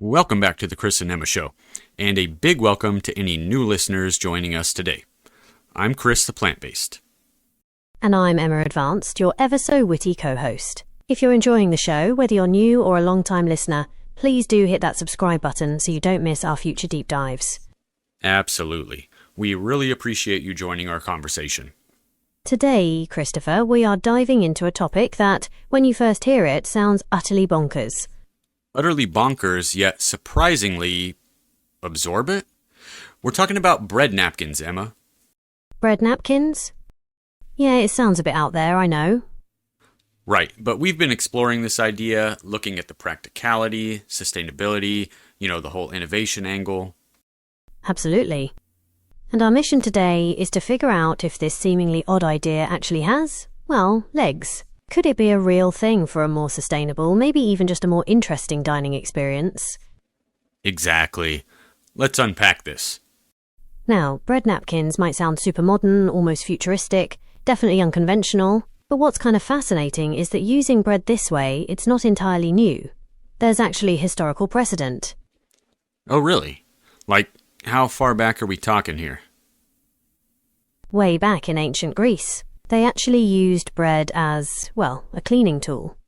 Welcome back to the Chris and Emma Show, and a big welcome to any new listeners joining us today. I'm Chris, the plant-based. And I'm Emma Advanced, your ever-so-witty co-host. If you're enjoying the show, whether you're new or a long-time listener, please do hit that subscribe button so you don't miss our future deep dives. Absolutely. We really appreciate you joining our conversation. Today, Christopher, we are diving into a topic that, when you first hear it, sounds utterly bonkers. Utterly bonkers, yet surprisingly absorbent? We're talking about bread napkins, Emma. Bread napkins? Yeah, it sounds a bit out there, I know. Right, but we've been exploring this idea, looking at the practicality, sustainability, the whole innovation angle. Absolutely. And our mission today is to figure out if this seemingly odd idea actually has, well, legs. Could it be a real thing for a more sustainable, maybe even just a more interesting dining experience? Exactly. Let's unpack this. Now, bread napkins might sound super modern, almost futuristic, definitely unconventional, but what's kind of fascinating is that using bread this way, it's not entirely new. There's actually historical precedent. Oh, really? Like, how far back are we talking here? Way back in ancient Greece, they actually used bread as, well, a cleaning tool.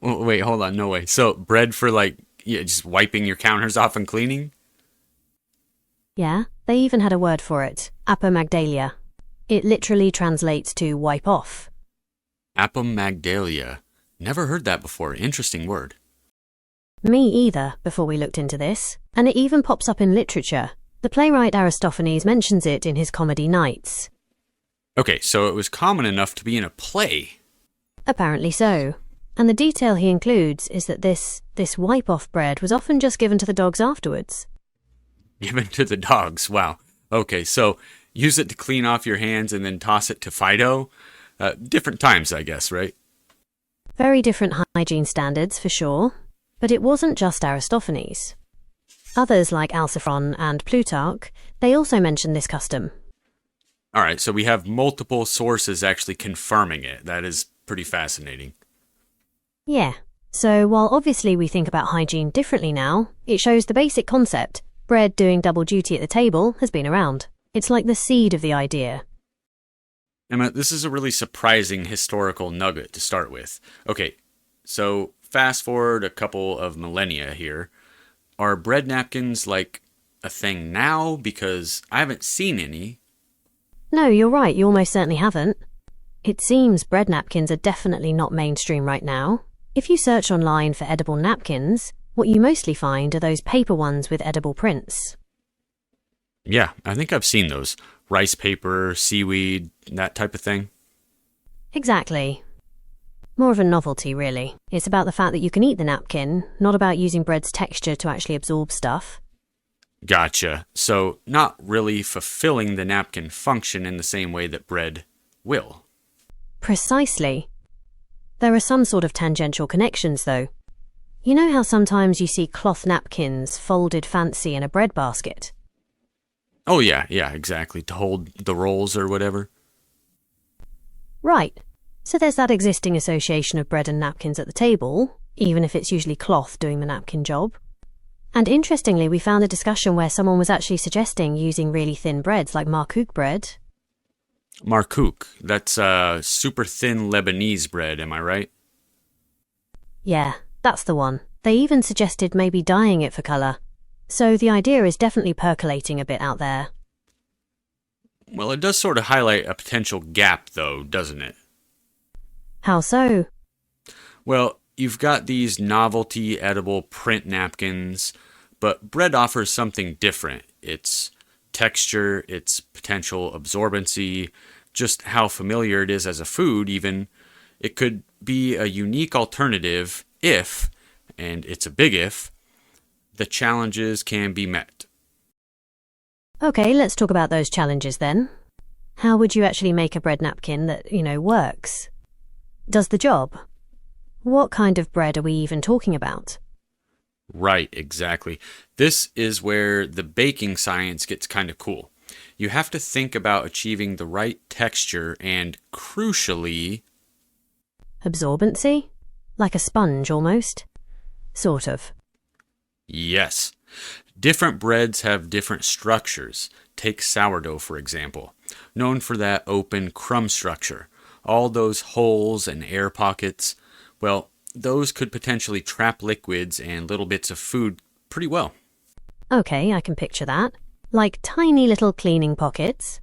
Wait, hold on, no way. So, bread for just wiping your counters off and cleaning? Yeah, they even had a word for it, apomagdalia. It literally translates to wipe off. Apomagdalia. Never heard that before. Interesting word. Me either, before we looked into this. And it even pops up in literature. The playwright Aristophanes mentions it in his comedy Nights. Okay, so it was common enough to be in a play. Apparently so. And the detail he includes is that this wipe-off bread was often just given to the dogs afterwards. Given to the dogs, wow. Okay, so use it to clean off your hands and then toss it to Fido? Different times, I guess, right? Very different hygiene standards, for sure. But it wasn't just Aristophanes. Others like Alciphron and Plutarch, they also mention this custom. All right, so we have multiple sources actually confirming it. That is pretty fascinating. Yeah. So while obviously we think about hygiene differently now, it shows the basic concept, bread doing double duty at the table, has been around. It's like the seed of the idea. Emma, this is a really surprising historical nugget to start with. Okay, so fast forward a couple of millennia here. Are bread napkins like a thing now? Because I haven't seen any. No, you're right, you almost certainly haven't. It seems bread napkins are definitely not mainstream right now. If you search online for edible napkins, what you mostly find are those paper ones with edible prints. Yeah, I think I've seen those. Rice paper, seaweed, that type of thing. Exactly. More of a novelty, really. It's about the fact that you can eat the napkin, not about using bread's texture to actually absorb stuff. Gotcha. So, not really fulfilling the napkin function in the same way that bread will. Precisely. There are some sort of tangential connections, though. You know how sometimes you see cloth napkins folded fancy in a bread basket? Oh, yeah, exactly. To hold the rolls or whatever. Right. So there's that existing association of bread and napkins at the table, even if it's usually cloth doing the napkin job. And interestingly, we found a discussion where someone was actually suggesting using really thin breads like markook bread. Markook, that's super thin Lebanese bread, am I right? Yeah, that's the one. They even suggested maybe dyeing it for colour. So the idea is definitely percolating a bit out there. Well, it does sort of highlight a potential gap, though, doesn't it? How so? Well, you've got these novelty edible print napkins, but bread offers something different. Its texture, its potential absorbency, just how familiar it is as a food even. It could be a unique alternative if, and it's a big if, the challenges can be met. Okay, let's talk about those challenges then. How would you actually make a bread napkin that, works? Does the job? What kind of bread are we even talking about? Right, exactly. This is where the baking science gets kind of cool. You have to think about achieving the right texture and, crucially... Absorbency? Like a sponge, almost? Sort of. Yes. Different breads have different structures. Take sourdough, for example, known for that open crumb structure. All those holes and air pockets, well, those could potentially trap liquids and little bits of food pretty well. Okay, I can picture that. Like tiny little cleaning pockets.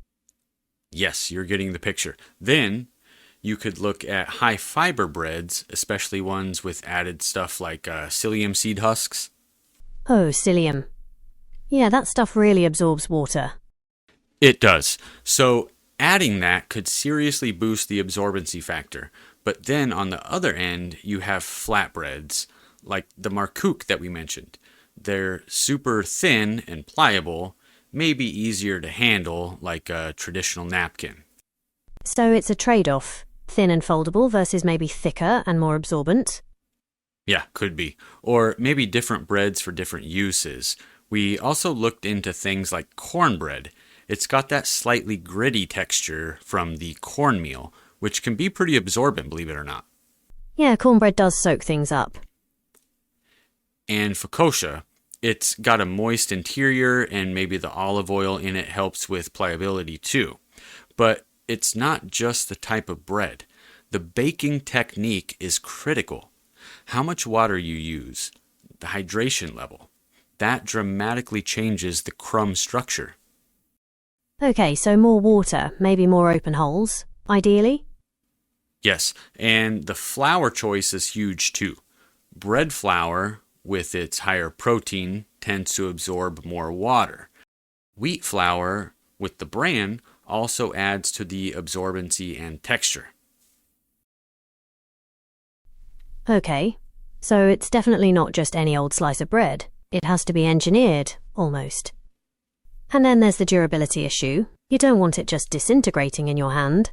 Yes, you're getting the picture. Then you could look at high fiber breads, especially ones with added stuff like psyllium seed husks. Oh, psyllium. Yeah, that stuff really absorbs water. It does. So adding that could seriously boost the absorbency factor. But then on the other end, you have flatbreads, like the marcouk that we mentioned. They're super thin and pliable, maybe easier to handle, like a traditional napkin. So it's a trade-off. Thin and foldable versus maybe thicker and more absorbent. Yeah, could be. Or maybe different breads for different uses. We also looked into things like cornbread. It's got that slightly gritty texture from the cornmeal, which can be pretty absorbent, believe it or not. Yeah, cornbread does soak things up. And focaccia, it's got a moist interior and maybe the olive oil in it helps with pliability too. But it's not just the type of bread. The baking technique is critical. How much water you use, the hydration level, that dramatically changes the crumb structure. Okay, so more water, maybe more open holes, ideally? Yes, and the flour choice is huge too. Bread flour, with its higher protein, tends to absorb more water. Wheat flour, with the bran, also adds to the absorbency and texture. Okay, so it's definitely not just any old slice of bread. It has to be engineered, almost. And then there's the durability issue. You don't want it just disintegrating in your hand.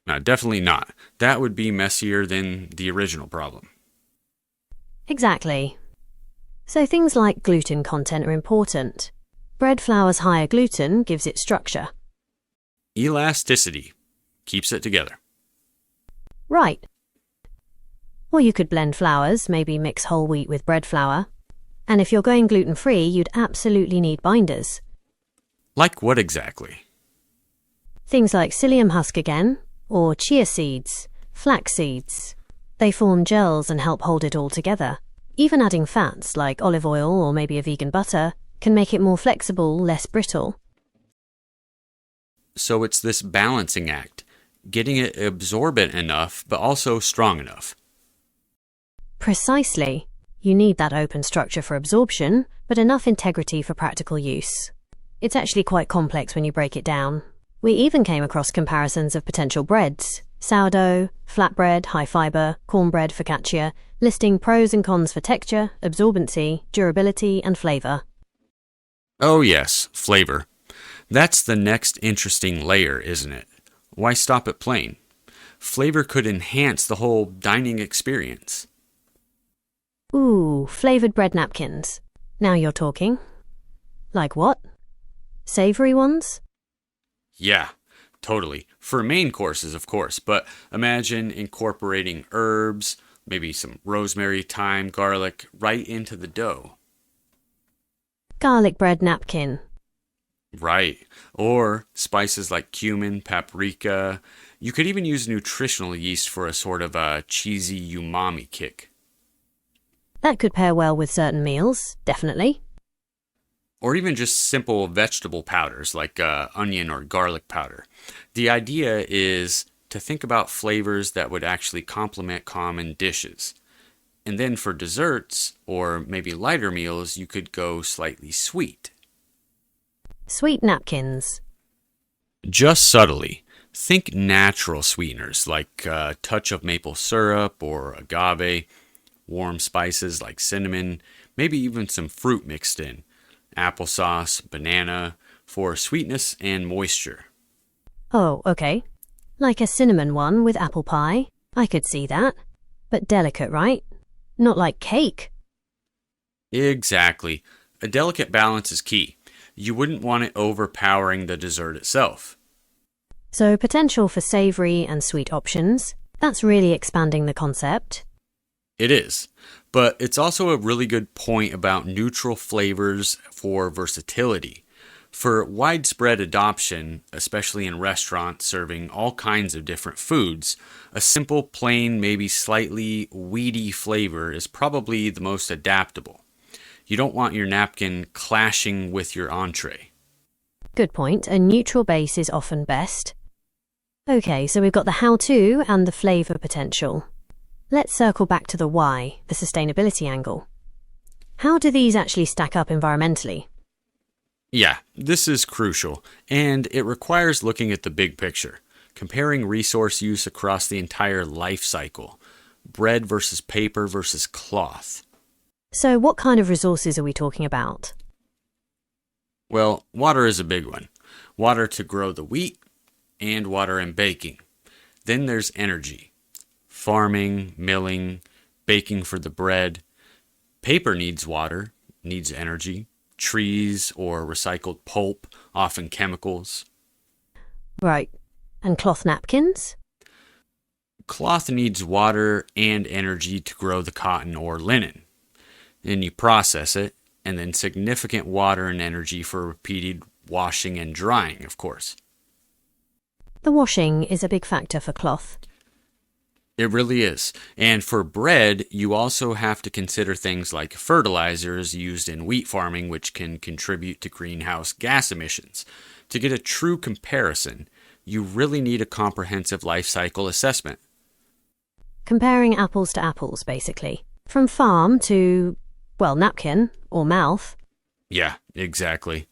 No, definitely not. That would be messier than the original problem. Exactly. So things like gluten content are important. Bread flour's higher gluten gives it structure. Elasticity keeps it together. Right. Or you could blend flours, maybe mix whole wheat with bread flour. And if you're going gluten-free, you'd absolutely need binders. Like what exactly? Things like psyllium husk again, or chia seeds, flax seeds. They form gels and help hold it all together. Even adding fats, like olive oil or maybe a vegan butter, can make it more flexible, less brittle. So it's this balancing act, getting it absorbent enough, but also strong enough. Precisely. You need that open structure for absorption, but enough integrity for practical use. It's actually quite complex when you break it down. We even came across comparisons of potential breads: sourdough, flatbread, high fiber, cornbread, focaccia, listing pros and cons for texture, absorbency, durability, and flavor. Oh yes, flavor. That's the next interesting layer, isn't it? Why stop at plain? Flavor could enhance the whole dining experience. Ooh, flavored bread napkins. Now you're talking. Like what? Savory ones? Yeah, totally. For main courses, of course, but imagine incorporating herbs, maybe some rosemary, thyme, garlic, right into the dough. Garlic bread napkin. Right. Or spices like cumin, paprika. You could even use nutritional yeast for a sort of a cheesy umami kick. That could pair well with certain meals, definitely. Or even just simple vegetable powders like onion or garlic powder. The idea is to think about flavors that would actually complement common dishes. And then for desserts, or maybe lighter meals, you could go slightly sweet. Sweet napkins. Just subtly. Think natural sweeteners like a touch of maple syrup or agave, warm spices like cinnamon, maybe even some fruit mixed in. Applesauce, banana, for sweetness and moisture. Oh, okay. Like a cinnamon one with apple pie. I could see that. But delicate, right? Not like cake. Exactly. A delicate balance is key. You wouldn't want it overpowering the dessert itself. So potential for savory and sweet options. That's really expanding the concept. It is. But it's also a really good point about neutral flavors for versatility. For widespread adoption, especially in restaurants serving all kinds of different foods, a simple, plain, maybe slightly weedy flavor is probably the most adaptable. You don't want your napkin clashing with your entree. Good point. A neutral base is often best. Okay, so we've got the how-to and the flavour potential. Let's circle back to the why, the sustainability angle. How do these actually stack up environmentally? Yeah, this is crucial, and it requires looking at the big picture, comparing resource use across the entire life cycle, bread versus paper versus cloth. So what kind of resources are we talking about? Well, water is a big one. Water to grow the wheat, and water in baking. Then there's energy. Farming, milling, baking for the bread. Paper needs water, needs energy. Trees or recycled pulp, often chemicals. Right. And cloth napkins? Cloth needs water and energy to grow the cotton or linen. Then you process it, and then significant water and energy for repeated washing and drying, of course. The washing is a big factor for cloth. It really is. And for bread, you also have to consider things like fertilizers used in wheat farming, which can contribute to greenhouse gas emissions. To get a true comparison, you really need a comprehensive life cycle assessment. Comparing apples to apples, basically. From farm to, well, napkin or mouth. Yeah, exactly.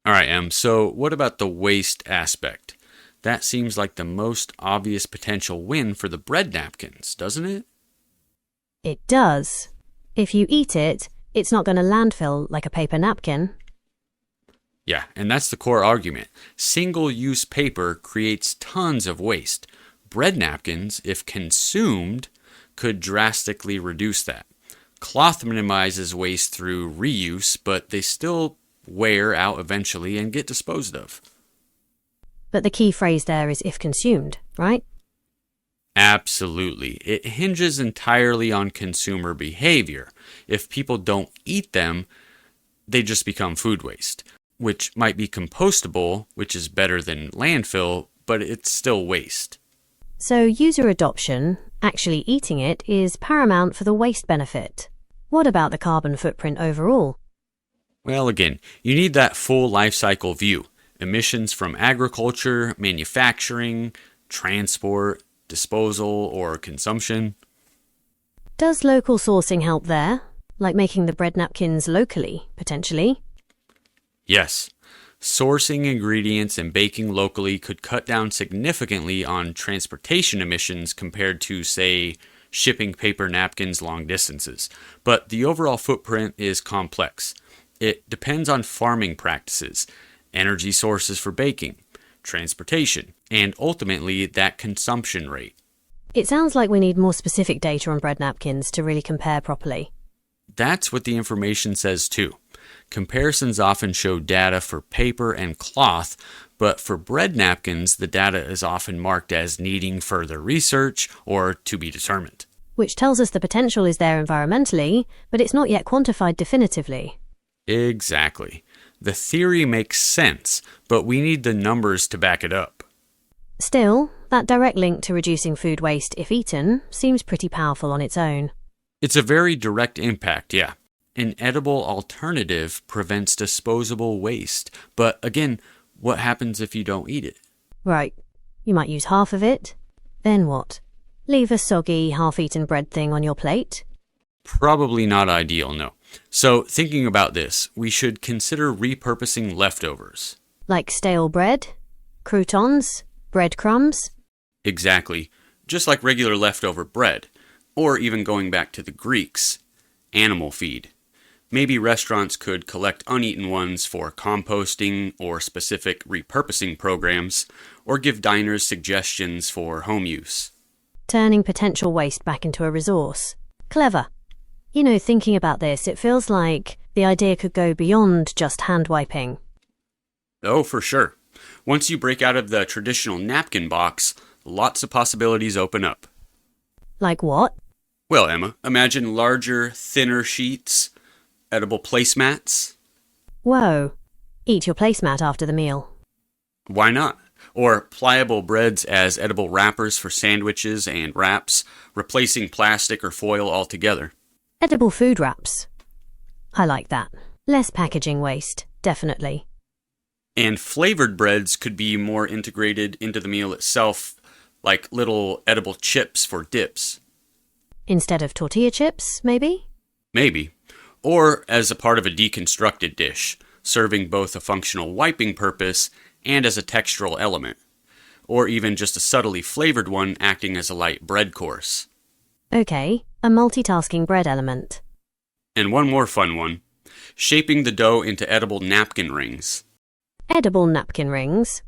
All right, Em, so what about the waste aspect? That seems like the most obvious potential win for the bread napkins, doesn't it? It does. If you eat it, it's not going to landfill like a paper napkin. Yeah, and that's the core argument. Single-use paper creates tons of waste. Bread napkins, if consumed, could drastically reduce that. Cloth minimizes waste through reuse, but they still wear out eventually and get disposed of. But the key phrase there is if consumed, right? Absolutely. It hinges entirely on consumer behavior. If people don't eat them, they just become food waste, which might be compostable, which is better than landfill, but it's still waste. So user adoption, actually eating it, is paramount for the waste benefit. What about the carbon footprint overall? Well, again, you need that full life cycle view. Emissions from agriculture, manufacturing, transport, disposal, or consumption. Does local sourcing help there? Like making the bread napkins locally, potentially? Yes. Sourcing ingredients and baking locally could cut down significantly on transportation emissions compared to, say, shipping paper napkins long distances. But the overall footprint is complex. It depends on farming practices, energy sources for baking, transportation, and ultimately that consumption rate. It sounds like we need more specific data on bread napkins to really compare properly. That's what the information says too. Comparisons often show data for paper and cloth, but for bread napkins, the data is often marked as needing further research or to be determined. Which tells us the potential is there environmentally, but it's not yet quantified definitively. Exactly. The theory makes sense, but we need the numbers to back it up. Still, that direct link to reducing food waste if eaten seems pretty powerful on its own. It's a very direct impact, yeah. An edible alternative prevents disposable waste. But again, what happens if you don't eat it? Right. You might use half of it. Then what? Leave a soggy, half-eaten bread thing on your plate? Probably not ideal, no. So, thinking about this, we should consider repurposing leftovers. Like stale bread? Croutons? Breadcrumbs? Exactly. Just like regular leftover bread. Or even going back to the Greeks, animal feed. Maybe restaurants could collect uneaten ones for composting or specific repurposing programs, or give diners suggestions for home use. Turning potential waste back into a resource. Clever. You know, thinking about this, it feels like the idea could go beyond just hand wiping. Oh, for sure. Once you break out of the traditional napkin box, lots of possibilities open up. Like what? Well, Emma, imagine larger, thinner sheets, edible placemats. Whoa. Eat your placemat after the meal. Why not? Or pliable breads as edible wrappers for sandwiches and wraps, replacing plastic or foil altogether. Edible food wraps. I like that. Less packaging waste, definitely. And flavored breads could be more integrated into the meal itself, like little edible chips for dips. Instead of tortilla chips, maybe? Maybe. Or as a part of a deconstructed dish, serving both a functional wiping purpose and as a textural element. Or even just a subtly flavored one acting as a light bread course. Okay, a multitasking bread element. And one more fun one. Shaping the dough into edible napkin rings. Edible napkin rings.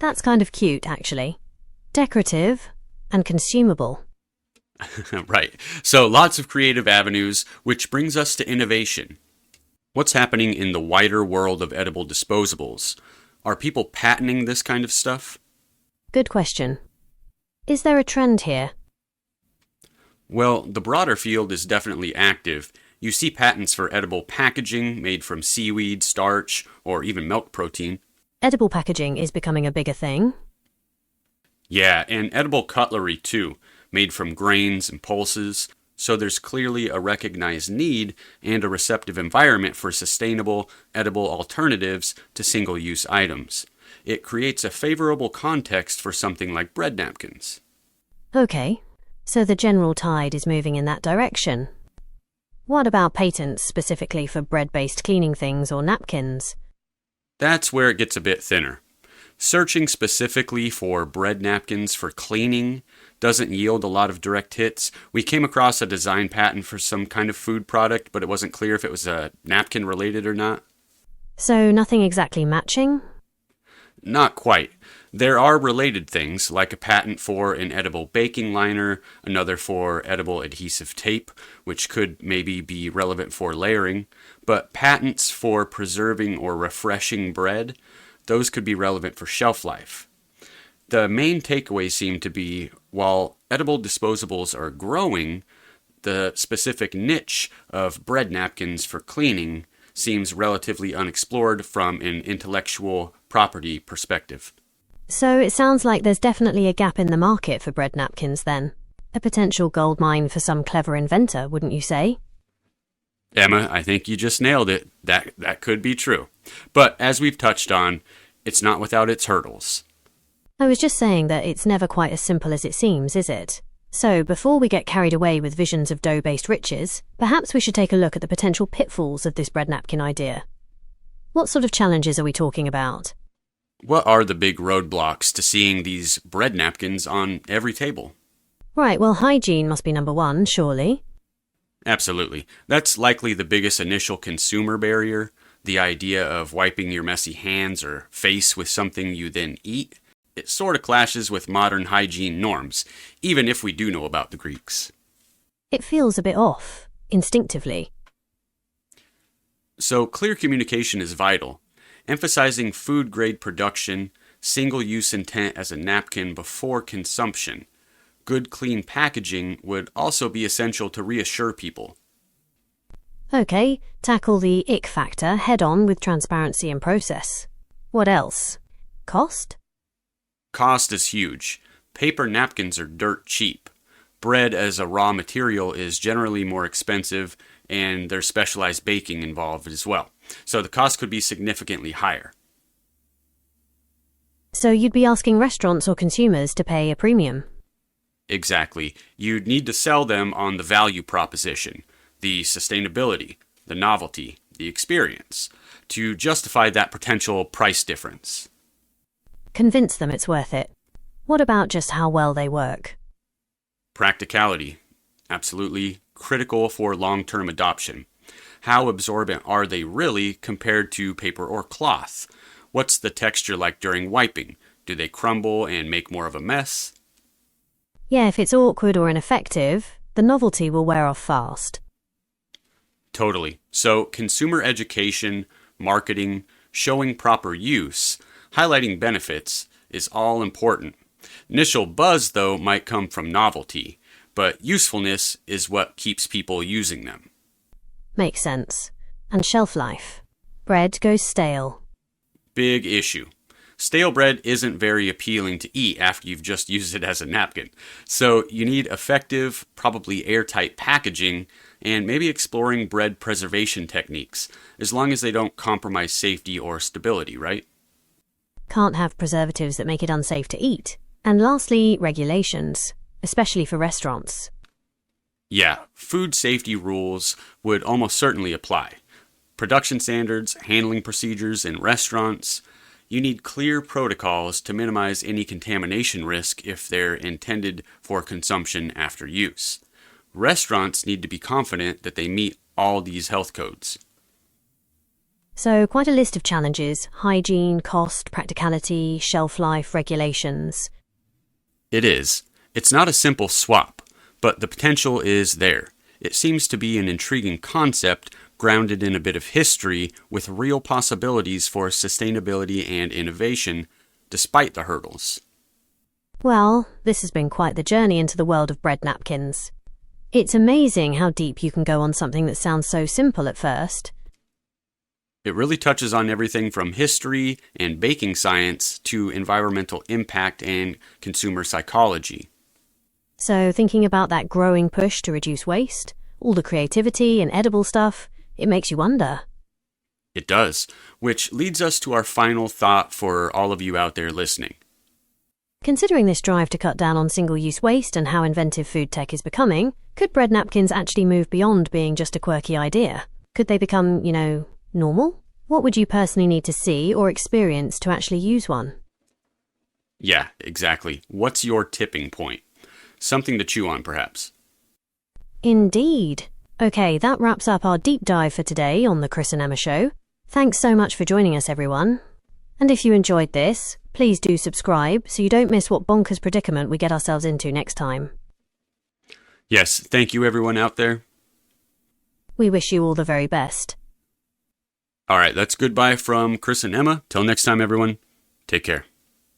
That's kind of cute, actually. Decorative and consumable. Right. So lots of creative avenues, which brings us to innovation. What's happening in the wider world of edible disposables? Are people patenting this kind of stuff? Good question. Is there a trend here? Well, the broader field is definitely active. You see patents for edible packaging made from seaweed, starch, or even milk protein. Edible packaging is becoming a bigger thing. Yeah, and edible cutlery too, made from grains and pulses. So there's clearly a recognized need and a receptive environment for sustainable, edible alternatives to single-use items. It creates a favorable context for something like bread napkins. Okay, so the general tide is moving in that direction. What about patents specifically for bread-based cleaning things or napkins? That's where it gets a bit thinner. Searching specifically for bread napkins for cleaning doesn't yield a lot of direct hits. We came across a design patent for some kind of food product, but it wasn't clear if it was napkin related or not. So nothing exactly matching? Not quite. There are related things, like a patent for an edible baking liner, another for edible adhesive tape, which could maybe be relevant for layering, but patents for preserving or refreshing bread, those could be relevant for shelf life. The main takeaway seemed to be, while edible disposables are growing, the specific niche of bread napkins for cleaning seems relatively unexplored from an intellectual property perspective. So it sounds like there's definitely a gap in the market for bread napkins then. A potential gold mine for some clever inventor, wouldn't you say? Emma, I think you just nailed it. That could be true. But as we've touched on, it's not without its hurdles. I was just saying that it's never quite as simple as it seems, is it? So before we get carried away with visions of dough-based riches, perhaps we should take a look at the potential pitfalls of this bread napkin idea. What sort of challenges are we talking about? What are the big roadblocks to seeing these bread napkins on every table? Right, well, hygiene must be number one, surely. Absolutely. That's likely the biggest initial consumer barrier. The idea of wiping your messy hands or face with something you then eat. It sort of clashes with modern hygiene norms, even if we do know about the Greeks. It feels a bit off, instinctively. So clear communication is vital. Emphasizing food-grade production, single-use intent as a napkin before consumption. Good, clean packaging would also be essential to reassure people. Okay, tackle the ick factor head-on with transparency and process. What else? Cost? Cost is huge. Paper napkins are dirt cheap. Bread as a raw material is generally more expensive, and there's specialized baking involved as well. So the cost could be significantly higher. So you'd be asking restaurants or consumers to pay a premium? Exactly. You'd need to sell them on the value proposition, the sustainability, the novelty, the experience, to justify that potential price difference. Convince them it's worth it. What about just how well they work? Practicality. Absolutely critical for long-term adoption. How absorbent are they really compared to paper or cloth? What's the texture like during wiping? Do they crumble and make more of a mess? Yeah, if it's awkward or ineffective, the novelty will wear off fast. Totally. So consumer education, marketing, showing proper use, highlighting benefits is all important. Initial buzz, though, might come from novelty, but usefulness is what keeps people using them. Makes sense. And shelf life. Bread goes stale. Big issue. Stale bread isn't very appealing to eat after you've just used it as a napkin. So you need effective, probably airtight packaging, and maybe exploring bread preservation techniques, as long as they don't compromise safety or stability, right? Can't have preservatives that make it unsafe to eat. And lastly, regulations, especially for restaurants. Yeah, food safety rules would almost certainly apply. Production standards, handling procedures in restaurants. You need clear protocols to minimize any contamination risk if they're intended for consumption after use. Restaurants need to be confident that they meet all these health codes. So quite a list of challenges: hygiene, cost, practicality, shelf life, regulations. It is. It's not a simple swap, but the potential is there. It seems to be an intriguing concept grounded in a bit of history with real possibilities for sustainability and innovation, despite the hurdles. Well, this has been quite the journey into the world of bread napkins. It's amazing how deep you can go on something that sounds so simple at first. It really touches on everything from history and baking science to environmental impact and consumer psychology. So thinking about that growing push to reduce waste, all the creativity and edible stuff, it makes you wonder. It does, which leads us to our final thought for all of you out there listening. Considering this drive to cut down on single-use waste and how inventive food tech is becoming, could bread napkins actually move beyond being just a quirky idea? Could they become, normal? What would you personally need to see or experience to actually use one? Yeah, exactly. What's your tipping point? Something to chew on, perhaps. Indeed. Okay, that wraps up our deep dive for today on the Chris and Emma Show. Thanks so much for joining us, everyone. And if you enjoyed this, please do subscribe so you don't miss what bonkers predicament we get ourselves into next time. Yes, thank you everyone out there. We wish you all the very best. All right, that's goodbye from Chris and Emma. Till next time, everyone. Take care.